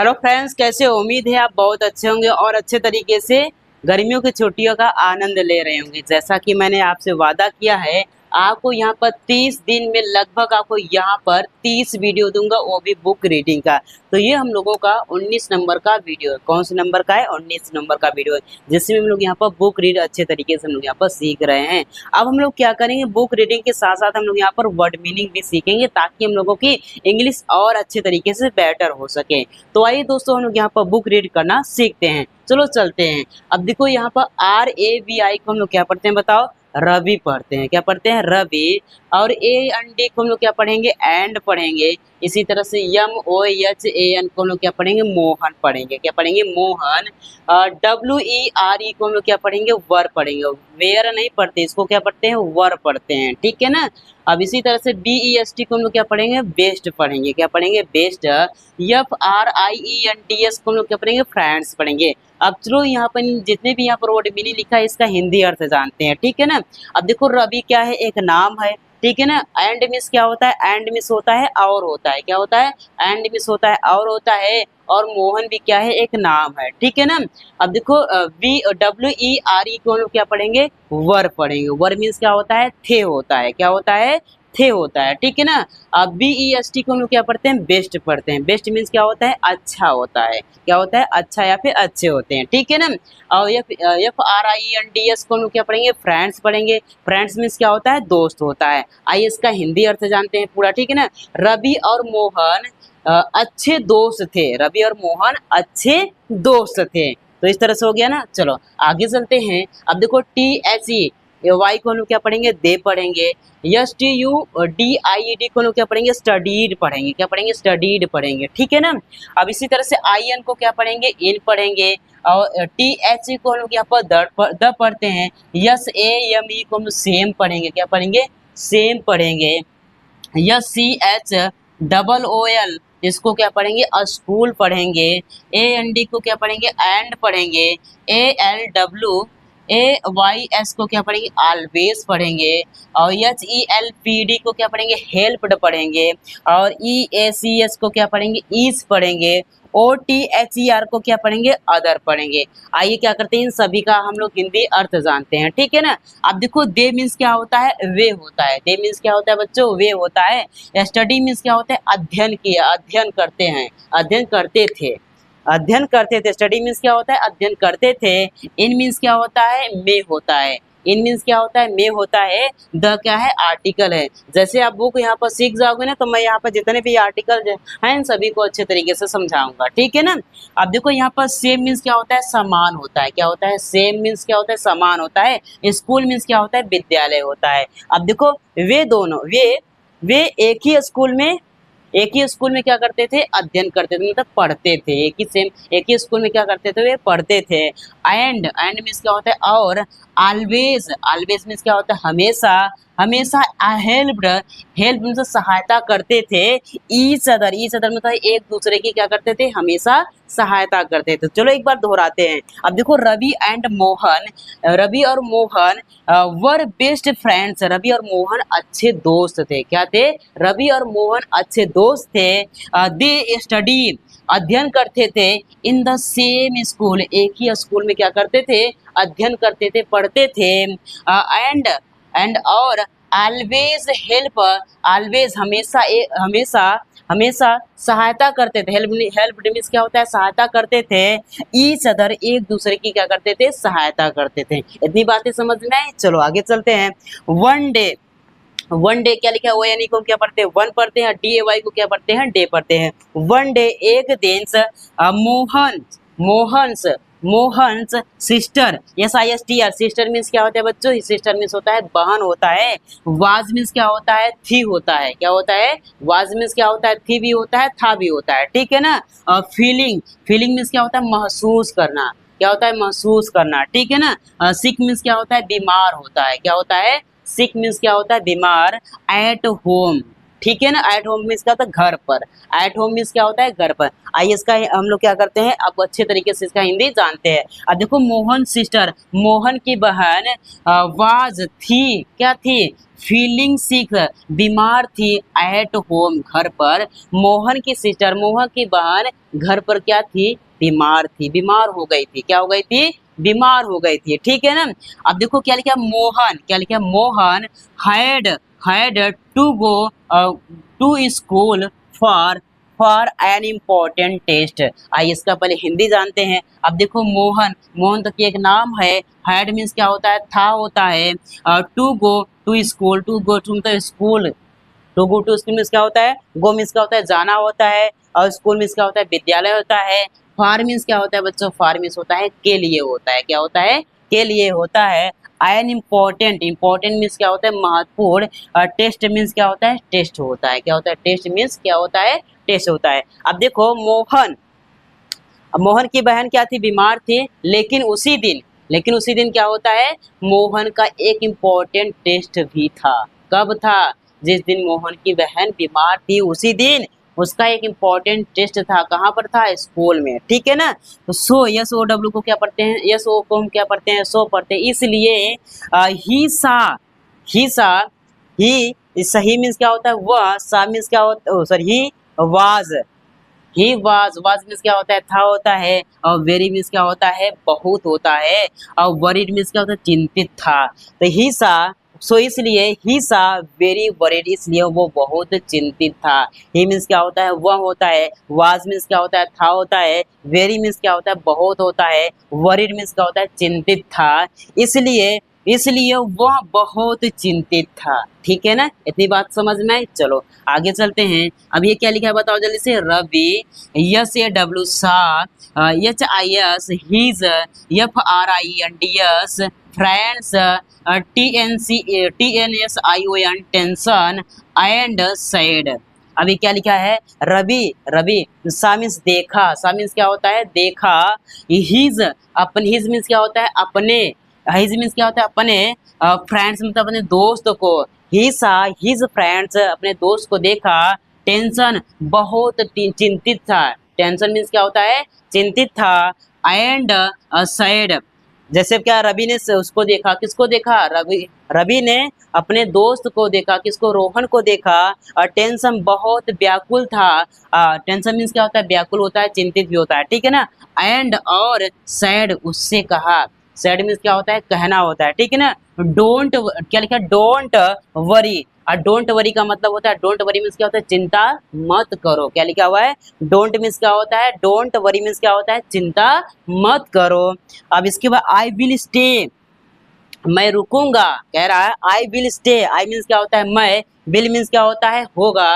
Hello friends, कैसे हो? उम्मीद है आप बहुत अच्छे होंगे और अच्छे तरीके से गर्मियों की छुट्टियों का आनंद ले रहे होंगे। जैसा कि मैंने आपसे वादा किया है, आपको यहाँ पर 30 दिन में लगभग आपको यहाँ पर 30 वीडियो दूंगा, वो भी बुक रीडिंग का। तो ये हम लोगों का 19 नंबर का वीडियो है। कौन से नंबर का है? 19 नंबर का वीडियो है, जिसमें हम लोग यहाँ पर बुक रीड अच्छे तरीके से हम लोग यहाँ पर सीख रहे हैं। अब हम लोग क्या करेंगे, बुक रीडिंग के साथ साथ हम लोग यहाँ पर वर्ड मीनिंग भी सीखेंगे, ताकि हम लोगों की इंग्लिश और अच्छे तरीके से बेटर हो सके। तो आइए दोस्तों, हम लोग यहाँ पर बुक रीड करना सीखते हैं। चलो चलते हैं। अब देखो यहाँ पर RAVI को हम लोग क्या पढ़ते हैं बताओ? रवि पढ़ते हैं। क्या पढ़ते हैं? रवि। और AND को हम लोग क्या पढ़ेंगे? एंड पढ़ेंगे। इसी तरह से MOHAN को हम लोग क्या पढ़ेंगे? मोहन पढ़ेंगे। क्या पढ़ेंगे? मोहन। WERE को हम लोग क्या पढ़ेंगे? वर पढ़ेंगे। वेयर नहीं पढ़ते, इसको क्या पढ़ते हैं? वर पढ़ते हैं। ठीक है ना। अब इसी तरह से BEST को हम लोग क्या पढ़ेंगे? बेस्ट पढ़ेंगे। क्या पढ़ेंगे? बेस्ट। FRIENDS को हम लोग क्या पढ़ेंगे? फ्रेंड्स पढ़ेंगे। अब चलो यहाँ पर जितने भी यहाँ पर वर्ड मीनिंग लिखा है, इसका हिंदी अर्थ जानते हैं। ठीक है ना। अब देखो, रवि क्या है? एक नाम है। ठीक है ना। एंड मिस क्या होता है? एंड मिस होता है और होता है। क्या होता है? एंड मिस होता है और होता है। और मोहन भी क्या है? एक नाम है। ठीक है ना। अब देखो, WERE को हम लोग क्या पढ़ेंगे? वर पढ़ेंगे। वर मीन्स क्या होता है? थे होता है। क्या होता है? थे होता है। ठीक है ना। अब BEST को हम लोग क्या पढ़ते हैं? बेस्ट पढ़ते हैं। बेस्ट मीन्स क्या होता है? अच्छा होता है। क्या होता है? अच्छा या फिर अच्छे होते हैं। ठीक है ना। और FRIENDS को हम लोग क्या पढ़ेंगे? फ्रेंड्स पढ़ेंगे। फ्रेंड्स मीन्स क्या होता है? दोस्त होता है। आइए इसका हिंदी अर्थ जानते हैं पूरा। ठीक है ना। रवि और मोहन अच्छे दोस्त थे। रवि और मोहन अच्छे दोस्त थे। तो इस तरह से हो गया ना। चलो आगे चलते हैं। अब देखो, THE वाई को हम लोग क्या पढ़ेंगे? दे पढ़ेंगे। STUDIED को हम लोग क्या पढ़ेंगे? स्टडीड पढ़ेंगे। क्या पढ़ेंगे? स्टडीड पढ़ेंगे। ठीक है ना। अब इसी तरह से IN को क्या पढ़ेंगे? इन पढ़ेंगे। और THE को हम लोग यहाँ पर द पढ़ते हैं। SAME को हम लोग सेम पढ़ेंगे। क्या पढ़ेंगे? सेम पढ़ेंगे। SCHOOL इसको क्या पढ़ेंगे? स्कूल पढ़ेंगे। AND को क्या पढ़ेंगे? एंड पढ़ेंगे। ALWAYS को क्या पढ़ेंगे? ऑलवेज पढ़ेंगे। और HELPD को क्या पढ़ेंगे? हेल्प्ड पढ़ेंगे। और EACS को क्या पढ़ेंगे? ईज पढ़ेंगे। OTHER को क्या पढ़ेंगे? अदर पढ़ेंगे। आइए क्या करते हैं, इन सभी का हम लोग हिंदी अर्थ जानते हैं। ठीक है ना। अब देखो, दे मीन्स क्या होता है? वे होता है। दे मीन्स क्या होता है बच्चों? वे होता है। स्टडी मीन्स क्या होता है? अध्ययन किया, अध्ययन करते हैं, अध्ययन करते थे, अध्ययन करते थे। स्टडी मीन्स क्या होता है? अध्ययन करते थे। इन मीन्स क्या होता है? में होता है। इन मीन्स क्या होता है? में होता है। द क्या है? आर्टिकल है। जैसे आप बुक यहाँ पर सीख जाओगे ना, तो मैं यहाँ पर जितने भी आर्टिकल हैं इन सभी को अच्छे तरीके से समझाऊंगा। ठीक है ना। अब देखो, यहाँ पर सेम मीन्स क्या होता है? समान होता है। क्या होता है? सेम मीन्स क्या होता है? समान होता है। स्कूल मीन्स क्या होता है? विद्यालय होता है। अब देखो, वे दोनों वे एक ही स्कूल में क्या करते थे? अध्ययन करते थे, मतलब पढ़ते थे। एक ही स्कूल में क्या करते थे? वे पढ़ते थे। एंड मीन्स क्या होता है? और ऑलवेज मीन्स क्या होता है? हमेशा। हमेशा हेल्प्ड मीन्स सहायता करते थे। ईच अदर मतलब एक दूसरे की क्या करते थे? हमेशा सहायता करते थे। चलो एक बार दोहराते हैं। अब देखो, रवि और मोहन वर बेस्ट फ्रेंड्स। रवि और मोहन अच्छे दोस्त थे। क्या थे? रवि और मोहन अच्छे दोस्त थे। दे स्टडी अध्ययन करते थे। इन द सेम स्कूल एक ही स्कूल में क्या करते थे? अध्ययन करते थे, पढ़ते थे। एंड और ऑलवेज हेल्प ऑलवेज हमेशा सहायता करते थे। हेल्प मीन्स क्या होता है? सहायता करते थे। ईच अदर एक दूसरे की क्या करते थे? सहायता करते थे। इतनी बातें समझ में आई। चलो आगे चलते हैं। वन डे क्या लिखा है? वो यानी को क्या पढ़ते हैं? वन पढ़ते हैं। DAY को क्या पढ़ते हैं? डे पढ़ते हैं। वन डे एक दिन Mohan's sister SISTR sister means क्या होता है बच्चों? सिस्टर मीन्स होता है बहन होता है। वाज मीन्स क्या होता है? थी होता है। क्या होता है? वाज मीन्स क्या होता है? थी भी होता है, था भी होता है। ठीक है ना। फीलिंग मीन्स क्या होता है? महसूस करना। क्या होता है? महसूस करना। ठीक है ना। सिक मीन्स क्या होता है? बीमार होता है। क्या होता है? सिक मीन्स क्या होता है? बीमार। एट होम ठीक है ना। एट होम मीन्स क्या होता है, घर पर। एट होम मीन्स क्या होता है, घर पर। आइए इसका हम लोग क्या करते हैं, अब अच्छे तरीके से इसका हिंदी जानते हैं। अब देखो मोहन सिस्टर, मोहन की बहन वाज थी, क्या थी, फीलिंग सिक, बीमार थी, एट होम घर पर। मोहन की सिस्टर, मोहन की बहन घर पर क्या थी, बीमार थी, बीमार हो गई थी, क्या हो गई थी, बीमार हो गई थी, ठीक है ना। अब देखो क्या लिखा, मोहन, क्या लिखा, Mohan had to go to school for an important test. आइए इसका पहले हिंदी जानते हैं। अब देखो मोहन, मोहन तो एक नाम है, हैड मीन्स क्या होता है, था होता है, to go to school, to go to मतलब school, to go to school means क्या होता है, गो मीन्स क्या होता है, जाना होता है, और स्कूल मीन्स क्या होता है, विद्यालय होता है। फार मीन्स क्या होता है बच्चों, फार मीन्स होता है के लिए होता है, क्या होता है, के लिए होता है। एन इम्पोर्टेंट, इम्पोर्टेंट मीन्स क्या होता है, महत्वपूर्ण। टेस्ट मीन्स क्या होता है, टेस्ट होता है, क्या होता है, टेस्ट मीन्स क्या होता है, टेस्ट होता है। अब देखो मोहन, अब मोहन की बहन क्या थी, बीमार थी, लेकिन उसी दिन क्या होता है, मोहन का एक इम्पोर्टेंट टेस्ट भी था। कब था, जिस दिन मोहन की बहन बीमार थी उसी दिन उसका एक इम्पोर्टेंट टेस्ट था। कहाँ पर था, स्कूल में, ठीक है ना। तो सो, यस ओ डब्ल्यू को क्या पढ़ते हैं, यस ओ को हम क्या पढ़ते हैं, सो पढ़ते हैं। इसलिए ही सा, ही सही मीन्स क्या होता है, वह, सा मीन्स क्या होता है, sorry, he was, he was means क्या होता है, था होता है, और वेरी मीन्स क्या होता है, बहुत होता है, और वरीड मीन्स क्या होता है, चिंतित था। तो ही सा, सो इसलिए ही सा वेरी वरीड, इसलिए वो बहुत चिंतित था। ही मीन्स क्या होता है, वह होता है, वाज मीन्स क्या होता है, था होता है, वेरी मीन्स क्या होता है, बहुत होता है, वरीड मीन्स क्या होता है, चिंतित था। इसलिए इसलिए वह बहुत चिंतित था, ठीक है ना। इतनी बात समझ में आई, चलो आगे चलते हैं। अब ये क्या लिखा है बताओ जल्दी से, Ravi, S A W saw, H I S his, F R I N D S friends, T N S I O N tension, and said. अभी क्या लिखा है, रवि, रवि सा मीन्स देखा, सा मीन्स क्या होता है, देखा। हिज, अपन, हिज मीन्स क्या होता है, अपने, हिज मीन्स क्या होता है, अपने, फ्रेंड्स मतलब अपने दोस्त को, ही सा हिज फ्रेंड्स, अपने दोस्त को देखा। टेंशन, बहुत चिंतित था, टेंशन मीन्स क्या होता है, चिंतित था। एंड सैड, जैसे क्या, रवि ने उसको देखा, किसको देखा, रवि, रवि ने अपने दोस्त को देखा, किसको, रोहन को देखा। और टेंशन, बहुत व्याकुल था, टेंशन मीन्स क्या होता है, व्याकुल होता है, चिंतित भी होता है, ठीक है ना। एंड और सैड, उससे कहा, सैड मीन्स क्या होता है, कहना होता है, ठीक है ना। डोंट, क्या लिखा है, डोंट वरी, और डोंट वरी का मतलब होता है, डोंट वरी मीन्स क्या होता है, चिंता मत करो, क्या लिखा हुआ है, डोंट मीन्स क्या होता है, डोंट वरी मीन्स क्या होता है, चिंता मत करो। अब इसके बाद आई विल स्टे, मैं रुकूंगा, कह रहा है I will stay, I means क्या होता है, मैं, विल मीन्स क्या होता है, होगा,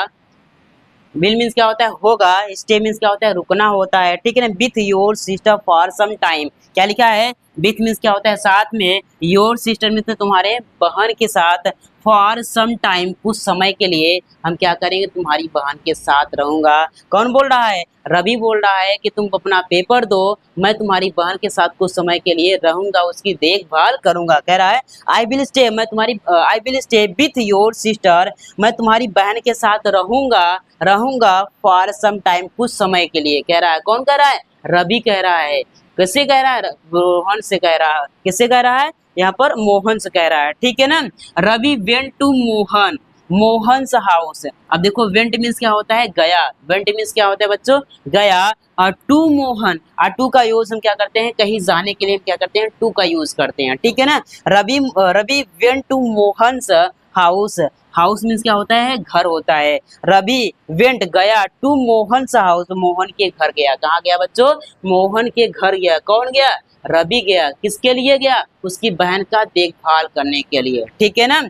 विल मीन्स क्या होता है, होगा, स्टे मीन्स क्या होता है, रुकना होता है, ठीक है ना। With your sister for some time, क्या लिखा है, विथ मीन्स क्या होता है, साथ में, योर सिस्टर मीन्स तुम्हारे बहन के साथ, फॉर सम टाइम, कुछ समय के लिए हम क्या करेंगे, तुम्हारी बहन के साथ रहूंगा। कौन बोल रहा है, रवि बोल रहा है कि तुम अपना पेपर दो, मैं तुम्हारी बहन के साथ कुछ समय के लिए रहूंगा, उसकी देखभाल करूंगा, कह रहा है आई विल स्टे, मैं तुम्हारी, I will stay with your sister, मैं तुम्हारी बहन के साथ रहूंगा, रहूंगा फॉर सम टाइम, कुछ समय के लिए, कह रहा है। कौन कह रहा है, रवि कह रहा है। किससे कह रहा है, रोहन से कह रहा है, किससे कह रहा है, यहाँ पर मोहन से कह रहा है, ठीक है ना। Ravi went to Mohan, Mohan's house. अब देखो वेंट मीन्स क्या होता है, गया, वेंट मीन्स क्या होता है बच्चों, गया। और टू मोहन, और टू का यूज हम क्या करते हैं, कहीं जाने के लिए हम क्या करते हैं, टू का यूज करते हैं, ठीक है ना। Ravi, Ravi went to Mohan's house, house means क्या होता है, घर होता है। रवि वेंट, गया, टू मोहन्स हाउस, मोहन के घर गया, कहाँ गया बच्चों, मोहन के घर गया। कौन गया, रवि गया, किसके लिए गया, उसकी बहन का देखभाल करने के लिए, ठीक है ना।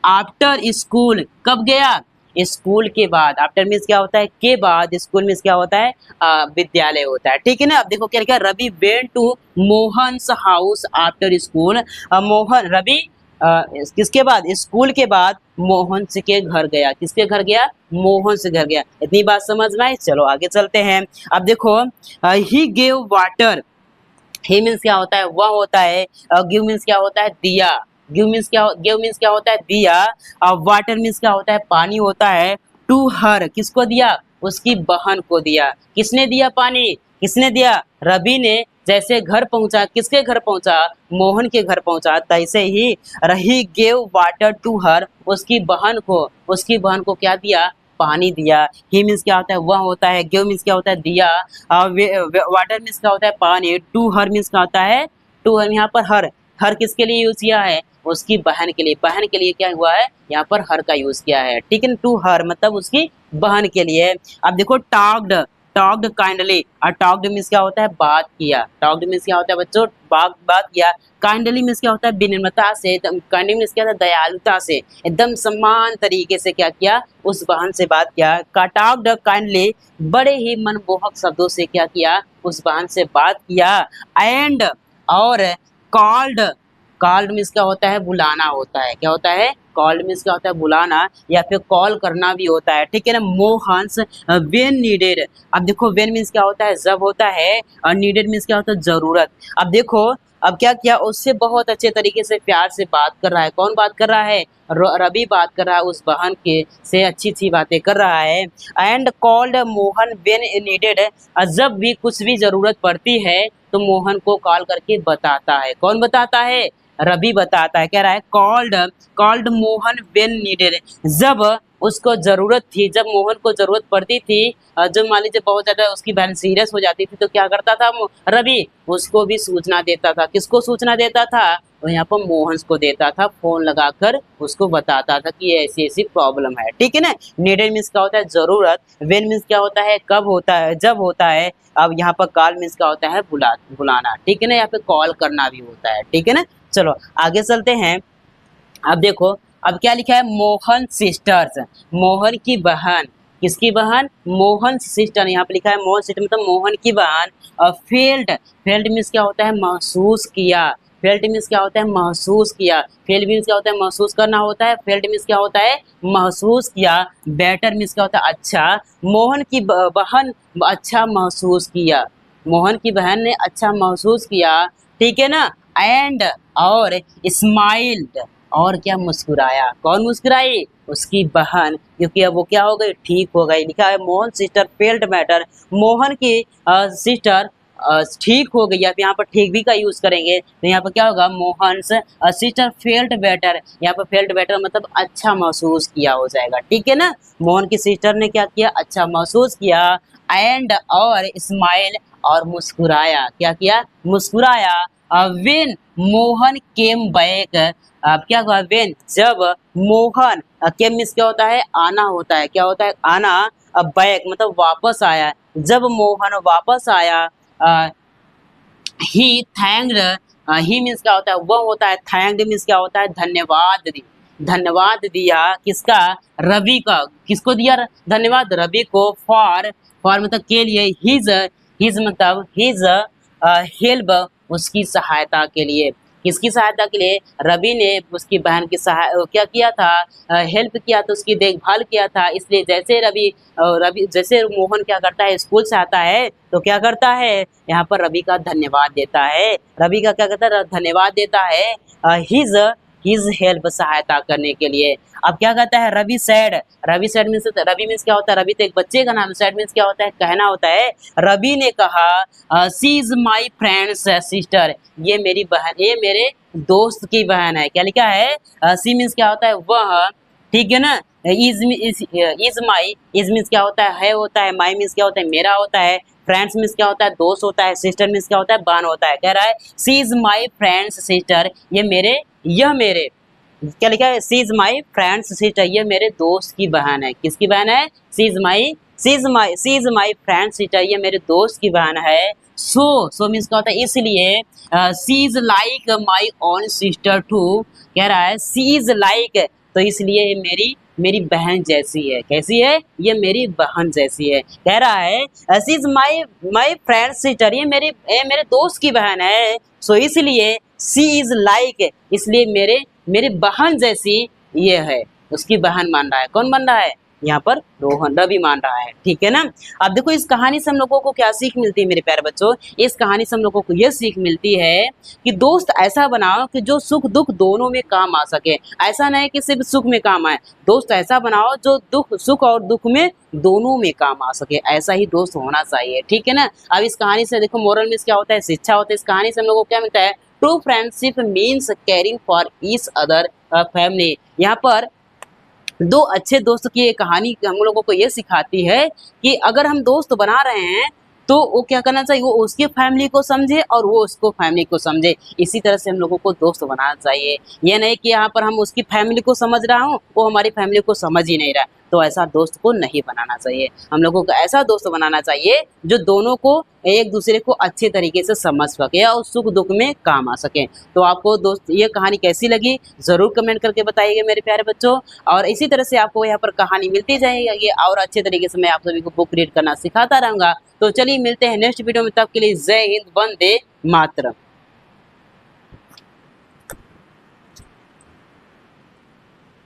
आफ्टर स्कूल, कब गया, स्कूल के बाद, आफ्टर मीन्स क्या होता है, के बाद, स्कूल मीन्स क्या होता है, विद्यालय होता है, ठीक है ना। अब देखो क्या लिखा है, Ravi went to Mohan's house after school, Mohan, Ravi किसके बाद, स्कूल के बाद मोहन से के घर गया, किसके घर गया, मोहन से घर गया। इतनी बात समझ में आई, चलो आगे चलते हैं। अब देखो ही गेव वाटर, ही मीन्स क्या होता है, वह होता है, गिव मीन्स क्या होता है, दिया, गिव मीन्स क्या होता है, दिया। वाटर मीन्स क्या होता है, पानी होता है। टू हर, किसको दिया? उसकी बहन को दिया। किसने दिया पानी? किसने दिया? रवि ने। जैसे घर पहुंचा, किसके घर पहुंचा? मोहन के घर पहुंचा। तैसे ही ही गेव वाटर टू हर, उसकी बहन को क्या दिया? पानी दिया। ही मीन्स क्या होता है? वह होता है। गिव मीन्स क्या होता है? दिया। वाटर मीन्स क्या होता है? पानी। टू हर मीन्स क्या होता है? टू हर, यहाँ पर हर, हर किसके लिए यूज किया है? उसकी बहन के लिए। बहन के लिए क्या हुआ है? यहाँ पर हर का यूज किया है। ठीक है, टू हर मतलब उसकी बहन के लिए। अब देखो टॉक्ड, टॉक्ड काइंडली। और टॉक्ड मीन्स क्या होता है? बात किया। टॉक्ड मीन्स क्या होता है बच्चों? बात किया। काइंडली मीन्स क्या होता है? विनम्रता से। काइंडली मीन्स क्या होता है? दयालुता से, एकदम सम्मान तरीके से क्या किया? उस बहन से बात किया। टॉक्ड काइंडली, बड़े ही मनमोहक शब्दों से क्या किया? उस बहन से बात किया। एंड, और कॉल्ड, कॉल्ड मीन्स क्या होता है? बुलाना होता है। क्या होता है? कॉल्ड मीन्स क्या होता है? बुलाना या फिर कॉल करना भी होता है। ठीक है ना। Mohan's when needed. अब देखो वेन मीन्स क्या होता है? जब होता है। और नीडेड मीन्स क्या होता है? जरूरत। अब देखो, अब क्या किया? उससे बहुत अच्छे तरीके से प्यार से बात कर रहा है। कौन बात कर रहा है? रवि बात कर रहा है उस बहन के से, अच्छी अच्छी बातें कर रहा है। And called Mohan when needed, जब भी कुछ भी जरूरत पड़ती है तो मोहन को कॉल करके बताता है। कौन बताता है? रवि बताता है। कह रहा है called, called Mohan when needed, जब उसको जरूरत थी, जब मोहन को जरूरत पड़ती थी, जब मान लीजिए बहुत ज्यादा उसकी बहन सीरियस हो जाती थी तो क्या करता था रवि? उसको भी सूचना देता था। किसको सूचना देता था? और यहाँ पर मोहन को देता था, फोन लगाकर उसको बताता था कि ऐसी ऐसी प्रॉब्लम है। ठीक है ना। नीडेड मीन्स क्या होता है? जरूरत। वेन मीन्स क्या होता है? कब होता है? जब होता है। अब यहाँ पर कॉल मीन्स क्या होता है? बुलाना। ठीक है ना। यहाँ पे कॉल करना भी होता है। ठीक है ना। चलो आगे चलते हैं। अब देखो, अब क्या लिखा है? मोहन सिस्टर्स, मोहन की बहन। किसकी बहन? मोहन सिस्टर। यहाँ पे लिखा है मोहन सिस्टर मतलब मोहन की बहन। और फील्ड, फील्ड मीन्स क्या होता है? महसूस किया। फील्ड मीन्स क्या होता है? महसूस किया। फील्ड मीन्स क्या होता है? महसूस करना होता है। फील्ड मीन्स क्या होता है? महसूस किया। बेटर मीन्स क्या होता है? अच्छा। मोहन की बहन अच्छा महसूस किया। मोहन की बहन ने अच्छा महसूस किया। ठीक है ना। एंड, और स्माइल्ड, और क्या? मुस्कुराया। कौन मुस्कुराई? उसकी बहन, क्योंकि अब वो क्या हो गई? ठीक हो गई। लिखा है Mohan sister felt matter, Mohan की सिस्टर ठीक हो गई। अब यहाँ पर ठीक भी का यूज करेंगे तो यहाँ पर क्या होगा? Mohan sister felt better. यहाँ पर फेल्ट बेटर मतलब अच्छा महसूस किया हो जाएगा। ठीक है ना। मोहन की सिस्टर ने क्या किया? अच्छा महसूस किया। एंड, और स्माइल, और मुस्कुराया। क्या किया? मुस्कुराया। वेन मोहन केम बैक, अब क्या हुआ? वेन, जब मोहन, केम मीन्स क्या होता है? आना होता है। क्या होता है? आना। बैक मतलब वापस आया। जब मोहन वापस आया, ही थैंक्ड, ही मीन्स क्या होता है? वह होता है। थैंक्ड मीन्स क्या होता है? धन्यवाद दी, धन्यवाद दिया। किसका? रवि का। किसको दिया धन्यवाद? रवि को। फॉर मतलब के लिए। हिज मतलब हिज हेल्प, उसकी सहायता के लिए। किसकी सहायता के लिए? रवि ने उसकी बहन की क्या किया था? हेल्प किया था, उसकी देखभाल किया था। इसलिए जैसे रवि जैसे मोहन क्या करता है? स्कूल से आता है तो क्या करता है? यहाँ पर रवि का धन्यवाद देता है। रवि का क्या करता है? धन्यवाद देता है हिज हेल्प, सहायता करने के लिए। अब क्या कहता है? Ravi said, Ravi said means, Ravi means क्या होता है? रवि तो एक बच्चे का नाम है। सैड मीन्स क्या होता है? कहना होता है। रवि ने कहा सी इज माई फ्रेंड्स सिस्टर, ये मेरी बहन, ये मेरे दोस्त की बहन है। क्या लिखा है? सी मीन्स क्या होता है? वह। ठीक है ना। इज माई, इज मीन्स क्या होता है? होता है। माई मीन्स क्या होता है? मेरा होता है। फ्रेंड्स मीन्स क्या होता है? दोस्त होता है। सिस्टर मीन्स क्या होता है? बहन होता है। कह रहा है सी इज माई फ्रेंड्स सिस्टर, यह मेरे, क्या लिखा है? सी इज माई फ्रेंड्स सिस्टर, ये मेरे दोस्त की बहन है। किसकी बहन है? सी इज माई फ्रेंड सिस्टर, ये मेरे दोस्त की बहन है। सो मीन्स क्या होता है? इसलिए। She is like my own sister too, कह रहा है सी इज लाइक, तो इसलिए ये मेरी बहन जैसी है। कैसी है? ये मेरी बहन जैसी है। कह रहा है सी इज माई फ्रेंड सिस्टर, ये मेरे दोस्त की बहन है। सो इसलिए सी इज लाइक, इसलिए मेरे बहन जैसी ये है। उसकी बहन मान रहा है। कौन बन रहा है? यहाँ पर रोहन रवि मान रहा है, ठीक है ना। अब देखो इस कहानी से हम लोगों को क्या सीख मिलती है मेरे प्यारे बच्चों, इस कहानी से हम लोगों को यह सीख मिलती है कि दोस्त ऐसा बनाओ कि जो सुख दुख दोनों में काम आ सके। ऐसा नहीं कि सिर्फ सुख में काम आए, दोस्त ऐसा बनाओ जो सुख और दुख में दोनों में काम आ सके, ऐसा ही दोस्त होना चाहिए, ठीक है ना। अब इस कहानी से देखो मोरल में क्या होता है, शिक्षा होता है। इस कहानी से हम लोगों को क्या मिलता है, true friendship means caring for each other family. यहाँ पर दो अच्छे दोस्त की ये कहानी हम लोगों को ये सिखाती है कि अगर हम दोस्त बना रहे हैं तो वो क्या करना चाहिए, वो उसकी फैमिली को समझे और वो उसको फैमिली को समझे। इसी तरह से हम लोगों को दोस्त बनाना चाहिए। ये नहीं कि यहाँ पर हम उसकी फैमिली को समझ रहा हूँ, वो हमारी फैमिली को समझ ही नहीं रहा, तो ऐसा दोस्त को नहीं बनाना चाहिए। हम लोगों को ऐसा दोस्त बनाना चाहिए जो दोनों को एक दूसरे को अच्छे तरीके से समझ सके और सुख दुख में काम आ सके। तो आपको दोस्त ये कहानी कैसी लगी ज़रूर कमेंट करके बताइएगा मेरे प्यारे बच्चों। और इसी तरह से आपको यहाँ पर कहानी मिलती जाएगी और अच्छे तरीके से मैं आप सभी को बुक रीड करना सिखाता रहूँगा। तो चलिए मिलते हैं नेक्स्ट वीडियो में, तब के लिए जय हिंद, वंदे मातरम।